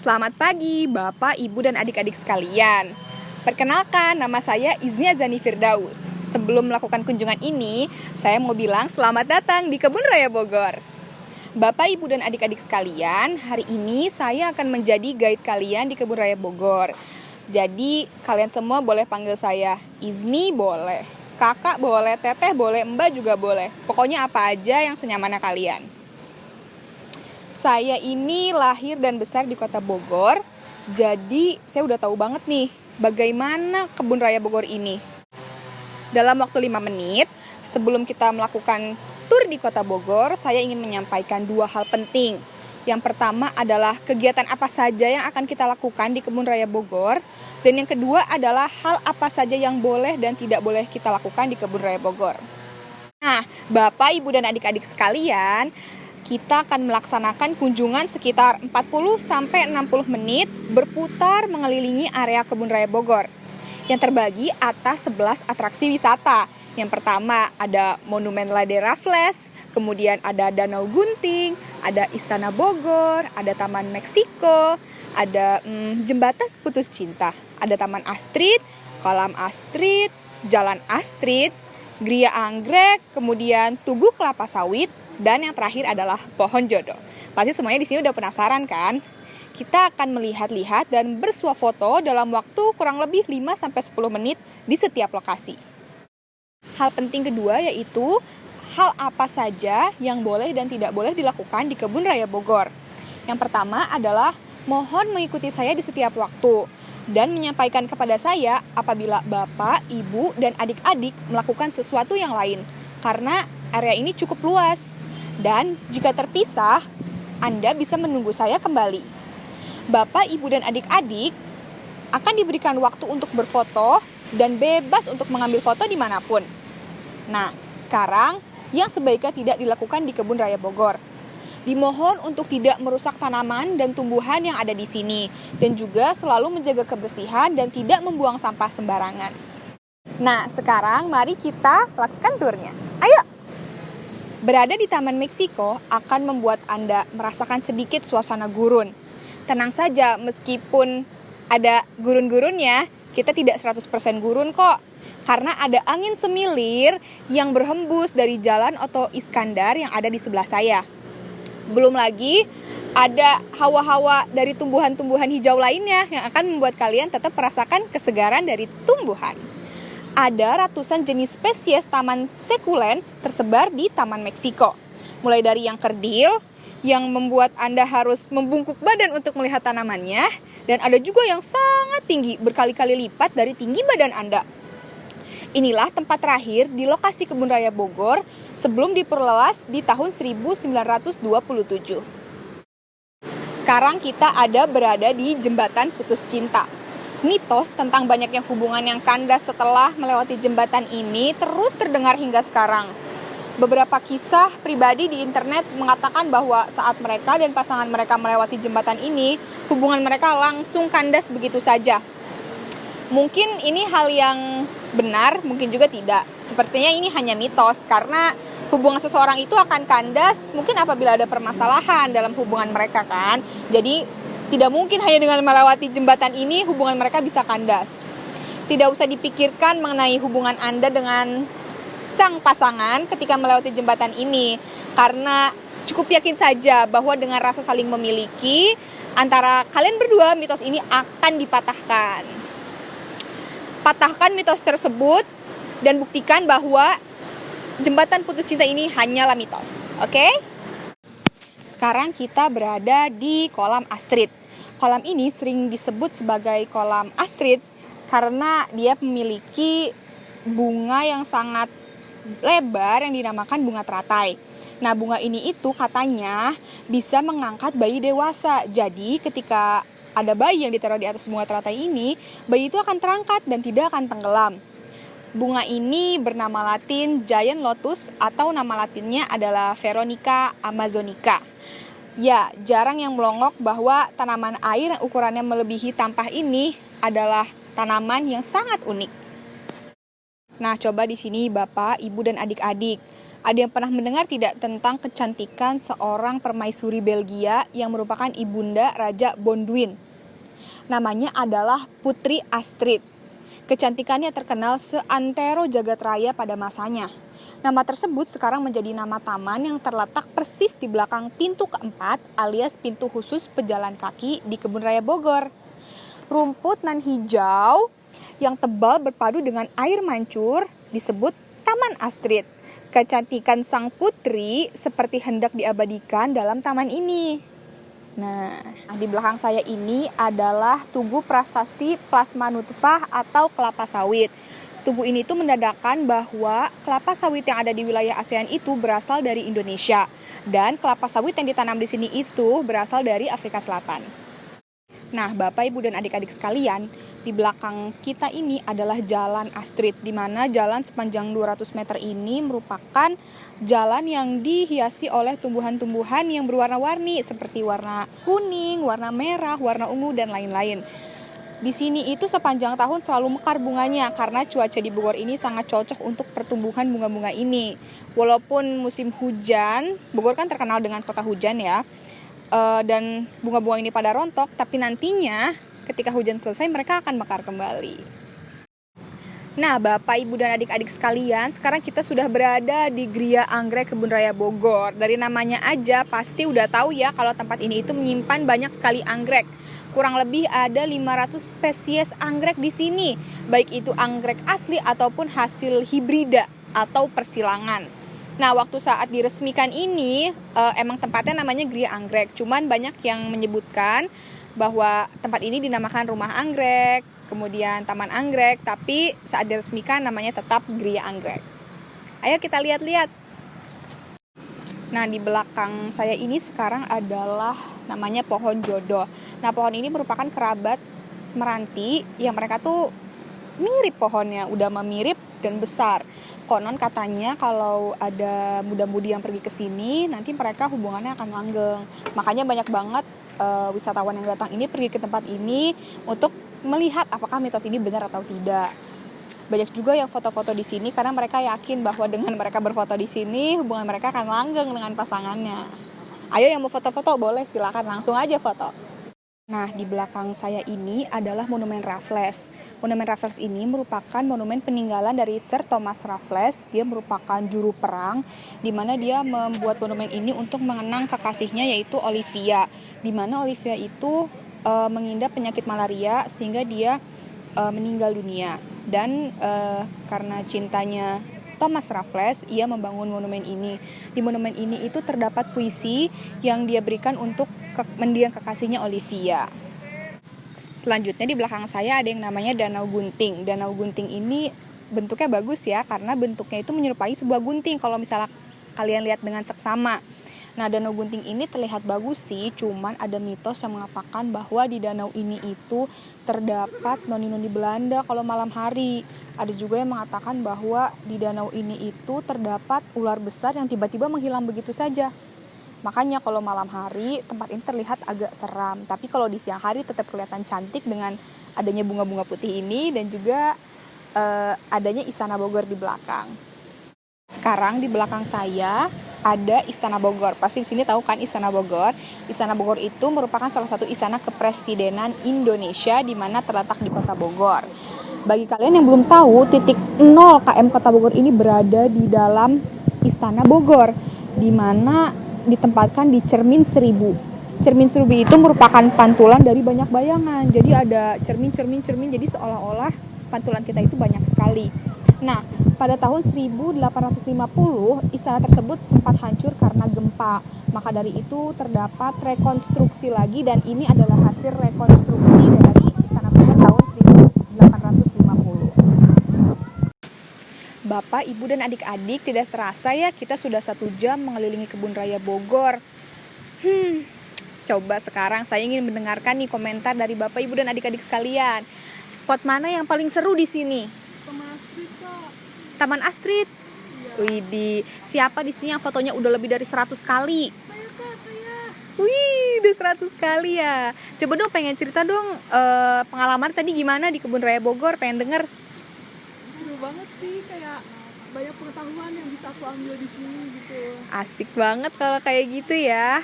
Selamat pagi Bapak, Ibu, dan adik-adik sekalian. Perkenalkan, nama saya Izni Azani Firdaus. Sebelum melakukan kunjungan ini, saya mau bilang selamat datang di Kebun Raya Bogor. Bapak, Ibu, dan adik-adik sekalian, hari ini saya akan menjadi guide kalian di Kebun Raya Bogor. Jadi, kalian semua boleh panggil saya Izni, boleh. Kakak boleh, teteh boleh, mbak juga boleh. Pokoknya apa aja yang senyamannya kalian. Saya ini lahir dan besar di kota Bogor, jadi saya udah tahu banget nih bagaimana Kebun Raya Bogor ini. Dalam waktu 5 menit, sebelum kita melakukan tur di kota Bogor, saya ingin menyampaikan 2 hal penting. Yang pertama adalah kegiatan apa saja yang akan kita lakukan di Kebun Raya Bogor, dan yang kedua adalah hal apa saja yang boleh dan tidak boleh kita lakukan di Kebun Raya Bogor. Nah, Bapak, Ibu, dan adik-adik sekalian, kita akan melaksanakan kunjungan sekitar 40-60 menit berputar mengelilingi area Kebun Raya Bogor yang terbagi atas 11 atraksi wisata. Yang pertama ada Monumen Lade Raffles, kemudian ada Danau Gunting, ada Istana Bogor, ada Taman Meksiko, ada Jembatan Putus Cinta, ada Taman Astrid, Kolam Astrid, Jalan Astrid, Gria Anggrek, kemudian Tugu Kelapa Sawit, dan yang terakhir adalah Pohon Jodoh. Pasti semuanya di sini udah penasaran kan? Kita akan melihat-lihat dan bersuah foto dalam waktu kurang lebih 5-10 menit di setiap lokasi. Hal penting kedua yaitu hal apa saja yang boleh dan tidak boleh dilakukan di Kebun Raya Bogor. Yang pertama adalah mohon mengikuti saya di setiap waktu dan menyampaikan kepada saya apabila Bapak, Ibu, dan adik-adik melakukan sesuatu yang lain. Karena area ini cukup luas. Dan jika terpisah, Anda bisa menunggu saya kembali. Bapak, Ibu, dan adik-adik akan diberikan waktu untuk berfoto dan bebas untuk mengambil foto dimanapun. Nah, sekarang yang sebaiknya tidak dilakukan di Kebun Raya Bogor. Dimohon untuk tidak merusak tanaman dan tumbuhan yang ada di sini, dan juga selalu menjaga kebersihan dan tidak membuang sampah sembarangan. Nah, sekarang mari kita lakukan turnya. Ayo! Berada di Taman Meksiko akan membuat Anda merasakan sedikit suasana gurun. Tenang saja, meskipun ada gurun-gurunnya, kita tidak 100% gurun kok. Karena ada angin semilir yang berhembus dari Jalan Oto Iskandar yang ada di sebelah saya. Belum lagi ada hawa-hawa dari tumbuhan-tumbuhan hijau lainnya yang akan membuat kalian tetap merasakan kesegaran dari tumbuhan. Ada ratusan jenis spesies taman sekulen tersebar di Taman Meksiko. Mulai dari yang kerdil, yang membuat Anda harus membungkuk badan untuk melihat tanamannya, dan ada juga yang sangat tinggi, berkali-kali lipat dari tinggi badan Anda. Inilah tempat terakhir di lokasi Kebun Raya Bogor sebelum diperluas di tahun 1927. Sekarang kita berada di Jembatan Putus Cinta. Mitos tentang banyaknya hubungan yang kandas setelah melewati jembatan ini terus terdengar hingga sekarang. Beberapa kisah pribadi di internet mengatakan bahwa saat mereka dan pasangan mereka melewati jembatan ini, hubungan mereka langsung kandas begitu saja. Mungkin ini hal yang benar, mungkin juga tidak. Sepertinya ini hanya mitos, karena hubungan seseorang itu akan kandas mungkin apabila ada permasalahan dalam hubungan mereka kan. Jadi tidak mungkin hanya dengan melewati jembatan ini hubungan mereka bisa kandas. Tidak usah dipikirkan mengenai hubungan Anda dengan sang pasangan ketika melewati jembatan ini. Karena cukup yakin saja bahwa dengan rasa saling memiliki antara kalian berdua, mitos ini akan dipatahkan. Patahkan mitos tersebut dan buktikan bahwa jembatan putus cinta ini hanyalah mitos. Oke? Sekarang kita berada di Kolam Astrid. Kolam ini sering disebut sebagai Kolam Astrid karena dia memiliki bunga yang sangat lebar yang dinamakan bunga teratai. Nah, bunga ini itu katanya bisa mengangkat bayi dewasa. Jadi, ketika ada bayi yang ditaruh di atas bunga teratai ini, bayi itu akan terangkat dan tidak akan tenggelam. Bunga ini bernama Latin Giant Lotus atau nama latinnya adalah Veronica amazonica. Ya, jarang yang melongok bahwa tanaman air yang ukurannya melebihi tampah ini adalah tanaman yang sangat unik. Nah, coba di sini Bapak, Ibu, dan adik-adik. Ada yang pernah mendengar tidak tentang kecantikan seorang permaisuri Belgia yang merupakan ibunda Raja Bonduin? Namanya adalah Putri Astrid. Kecantikannya terkenal seantero jagat raya pada masanya. Nama tersebut sekarang menjadi nama taman yang terletak persis di belakang pintu keempat alias pintu khusus pejalan kaki di Kebun Raya Bogor. Rumput nan hijau yang tebal berpadu dengan air mancur disebut Taman Astrid. Kecantikan sang putri seperti hendak diabadikan dalam taman ini. Nah, di belakang saya ini adalah Tugu Prasasti Plasma Nutfah atau kelapa sawit. Tugu ini tuh mendadakan bahwa kelapa sawit yang ada di wilayah ASEAN itu berasal dari Indonesia. Dan kelapa sawit yang ditanam di sini itu berasal dari Afrika Selatan. Nah, Bapak, Ibu, dan adik-adik sekalian, di belakang kita ini adalah Jalan Astrid, di mana jalan sepanjang 200 meter ini merupakan jalan yang dihiasi oleh tumbuhan-tumbuhan yang berwarna-warni seperti warna kuning, warna merah, warna ungu, dan lain-lain. Di sini itu sepanjang tahun selalu mekar bunganya karena cuaca di Bogor ini sangat cocok untuk pertumbuhan bunga-bunga ini. Walaupun musim hujan, Bogor kan terkenal dengan kota hujan ya, dan bunga-bunga ini pada rontok, tapi nantinya ketika hujan selesai mereka akan mekar kembali. Nah, Bapak, Ibu, dan adik-adik sekalian, sekarang kita sudah berada di Gria Anggrek Kebun Raya Bogor. Dari namanya aja pasti udah tahu ya kalau tempat ini itu menyimpan banyak sekali anggrek. Kurang lebih ada 500 spesies anggrek di sini, baik itu anggrek asli ataupun hasil hibrida atau persilangan. Nah, waktu saat diresmikan ini emang tempatnya namanya Gria Anggrek. Cuman banyak yang menyebutkan bahwa tempat ini dinamakan Rumah Anggrek, kemudian Taman Anggrek, tapi saat diresmikan namanya tetap Gria Anggrek. Ayo kita lihat-lihat. Nah, di belakang saya ini sekarang adalah namanya pohon jodoh. Nah, pohon ini merupakan kerabat meranti yang mereka tuh mirip pohonnya, udah memirip dan besar. Konon katanya kalau ada muda-mudi yang pergi ke sini, nanti mereka hubungannya akan langgeng. Makanya banyak banget wisatawan yang datang ini pergi ke tempat ini untuk melihat apakah mitos ini benar atau tidak. Banyak juga yang foto-foto di sini karena mereka yakin bahwa dengan mereka berfoto di sini, hubungan mereka akan langgeng dengan pasangannya. Ayo yang mau foto-foto boleh, silakan langsung aja foto. Nah, di belakang saya ini adalah Monumen Raffles. Monumen Raffles ini merupakan monumen peninggalan dari Sir Thomas Raffles. Dia merupakan juru perang, di mana dia membuat monumen ini untuk mengenang kekasihnya yaitu Olivia. Di mana Olivia itu mengidap penyakit malaria sehingga dia meninggal dunia. Dan karena cintanya Thomas Raffles, ia membangun monumen ini. Di monumen ini itu terdapat puisi yang dia berikan untuk mendiang kekasihnya Olivia. Selanjutnya di belakang saya ada yang namanya Danau Gunting. Danau Gunting ini bentuknya bagus ya, karena bentuknya itu menyerupai sebuah gunting kalau misalnya kalian lihat dengan seksama. Nah, Danau Gunting ini terlihat bagus sih, cuman ada mitos yang mengatakan bahwa di danau ini itu terdapat noni-noni Belanda kalau malam hari. Ada juga yang mengatakan bahwa di danau ini itu terdapat ular besar yang tiba-tiba menghilang begitu saja. Makanya kalau malam hari tempat ini terlihat agak seram, tapi kalau di siang hari tetap kelihatan cantik dengan adanya bunga-bunga putih ini dan juga adanya Istana Bogor di belakang. Sekarang di belakang saya ada Istana Bogor. Pasti di sini tahu kan Istana Bogor. Istana Bogor itu merupakan salah satu istana kepresidenan Indonesia di mana terletak di Kota Bogor. Bagi kalian yang belum tahu, titik 0 km Kota Bogor ini berada di dalam Istana Bogor, di mana ditempatkan di Cermin Seribu. Cermin Seribu itu merupakan pantulan dari banyak bayangan. Jadi ada cermin, jadi seolah-olah pantulan kita itu banyak sekali. Nah, pada tahun 1850, istana tersebut sempat hancur karena gempa. Maka dari itu terdapat rekonstruksi lagi dan ini adalah hasil rekonstruksi dari Istana Bogor tahun 1850. Bapak, Ibu, dan adik-adik, tidak terasa ya kita sudah 1 jam mengelilingi Kebun Raya Bogor. Coba sekarang saya ingin mendengarkan nih komentar dari Bapak, Ibu, dan adik-adik sekalian. Spot mana yang paling seru di sini? Taman Astrid. Iya. Widih, siapa di sini yang fotonya udah lebih dari 100 kali? Saya. Wih, udah 100 kali ya. Coba dong pengen cerita dong pengalaman tadi gimana di Kebun Raya Bogor, pengen denger. Seru banget sih, kayak banyak pengetahuan yang bisa aku ambil di sini gitu. Asik banget kalau kayak gitu ya.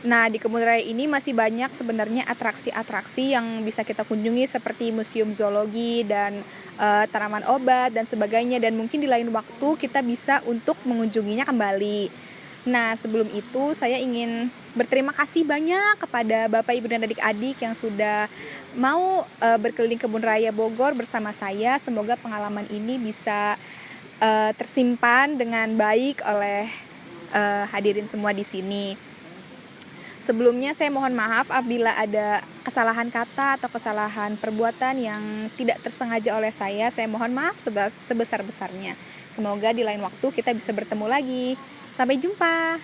Nah, di kebun raya ini masih banyak sebenarnya atraksi-atraksi yang bisa kita kunjungi seperti museum zoologi dan tanaman obat dan sebagainya, dan mungkin di lain waktu kita bisa untuk mengunjunginya kembali. Nah, sebelum itu saya ingin berterima kasih banyak kepada Bapak, Ibu, dan adik-adik yang sudah mau berkeliling kebun raya Bogor bersama saya. Semoga pengalaman ini bisa tersimpan dengan baik oleh hadirin semua di sini. Sebelumnya saya mohon maaf apabila ada kesalahan kata atau kesalahan perbuatan yang tidak tersengaja oleh saya. Saya mohon maaf sebesar-besarnya. Semoga di lain waktu kita bisa bertemu lagi. Sampai jumpa.